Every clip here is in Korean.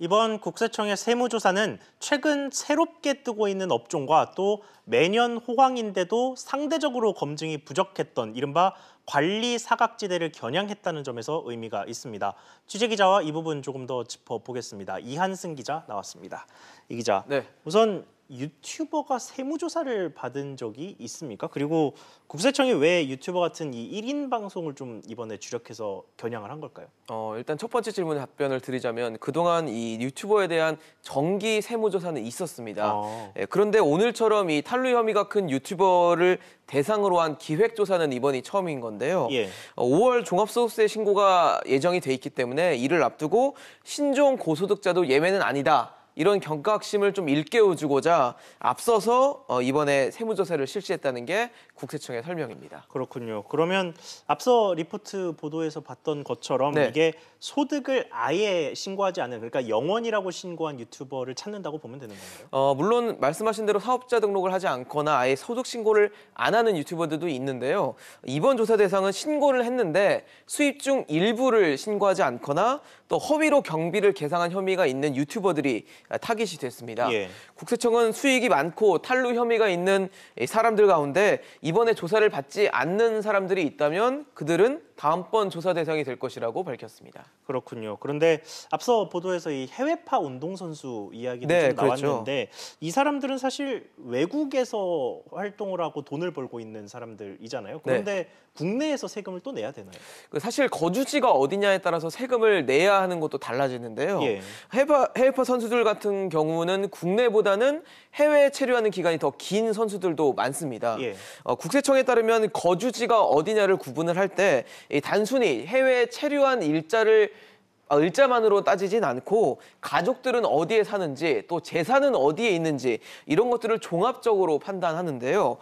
이번 국세청의 세무조사는 최근 새롭게 뜨고 있는 업종과 또 매년 호황인데도 상대적으로 검증이 부족했던 이른바 관리 사각지대를 겨냥했다는 점에서 의미가 있습니다. 취재기자와 이 부분 조금 더 짚어보겠습니다. 이한승 기자 나왔습니다. 이 기자, 네. 우선 유튜버가 세무조사를 받은 적이 있습니까? 그리고 국세청이 왜 유튜버 같은 이 1인 방송을 좀 이번에 주력해서 겨냥을 한 걸까요? 일단 첫 번째 질문에 답변을 드리자면 그동안 이 유튜버에 대한 정기 세무조사는 있었습니다. 그런데 오늘처럼 이 탈루 혐의가 큰 유튜버를 대상으로 한 기획조사는 이번이 처음인 건데요. 5월 종합소득세 신고가 예정이 돼 있기 때문에 이를 앞두고 신종 고소득자도 예외는 아니다. 이런 경각심을 좀 일깨워주고자 앞서서 이번에 세무조사를 실시했다는 게 국세청의 설명입니다. 그렇군요. 그러면 앞서 리포트 보도에서 봤던 것처럼 이게 소득을 아예 신고하지 않은, 그러니까 영원이라고 신고한 유튜버를 찾는다고 보면 되는 건가요? 물론 말씀하신 대로 사업자 등록을 하지 않거나 아예 소득 신고를 안 하는 유튜버들도 있는데요. 이번 조사 대상은 신고를 했는데 수입 중 일부를 신고하지 않거나 또 허위로 경비를 계상한 혐의가 있는 유튜버들이 타깃이 됐습니다. 국세청은 수익이 많고 탈루 혐의가 있는 사람들 가운데 이번에 조사를 받지 않는 사람들이 있다면 그들은 다음번 조사 대상이 될 것이라고 밝혔습니다. 그렇군요. 그런데 앞서 보도에서 이 해외파 운동선수 이야기도 좀 나왔는데 이 사람들은 사실 외국에서 활동을 하고 돈을 벌고 있는 사람들이잖아요. 그런데 국내에서 세금을 또 내야 되나요? 사실 거주지가 어디냐에 따라서 세금을 내야 하는 것도 달라지는데요. 해외파 선수들 같은 경우는 국내보다는 해외에 체류하는 기간이 더 긴 선수들도 많습니다. 국세청에 따르면 거주지가 어디냐를 구분을 할 때 단순히 해외에 체류한 일자만으로 따지진 않고 가족들은 어디에 사는지 또 재산은 어디에 있는지 이런 것들을 종합적으로 판단하는데요.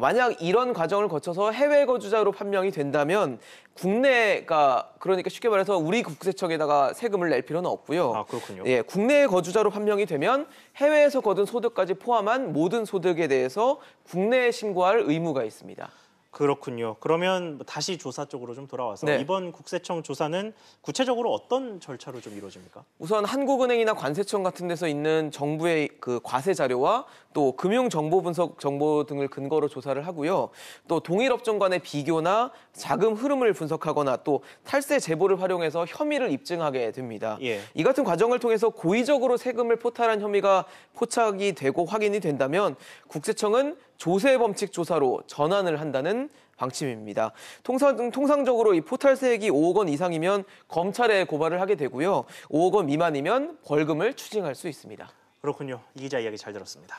만약 이런 과정을 거쳐서 해외 거주자로 판명이 된다면 국내가 그러니까 쉽게 말해서 우리 국세청에다가 세금을 낼 필요는 없고요. 그렇군요. 국내 거주자로 판명이 되면 해외에서 거둔 소득까지 포함한 모든 소득에 대해서 국내에 신고할 의무가 있습니다. 그렇군요. 그러면 다시 조사 쪽으로 좀 돌아와서 이번 국세청 조사는 구체적으로 어떤 절차로 좀 이루어집니까? 우선 한국은행이나 관세청 같은 데서 있는 정부의 그 과세 자료와 또 금융 정보 분석 정보 등을 근거로 조사를 하고요. 또 동일 업종 간의 비교나 자금 흐름을 분석하거나 또 탈세 제보를 활용해서 혐의를 입증하게 됩니다. 이 같은 과정을 통해서 고의적으로 세금을 포탈한 혐의가 포착이 되고 확인이 된다면 국세청은 조세 범칙 조사로 전환을 한다는 방침입니다. 통상적으로 이 포탈세액이 5억 원 이상이면 검찰에 고발을 하게 되고요. 5억 원 미만이면 벌금을 추징할 수 있습니다. 그렇군요. 이 기자 이야기 잘 들었습니다.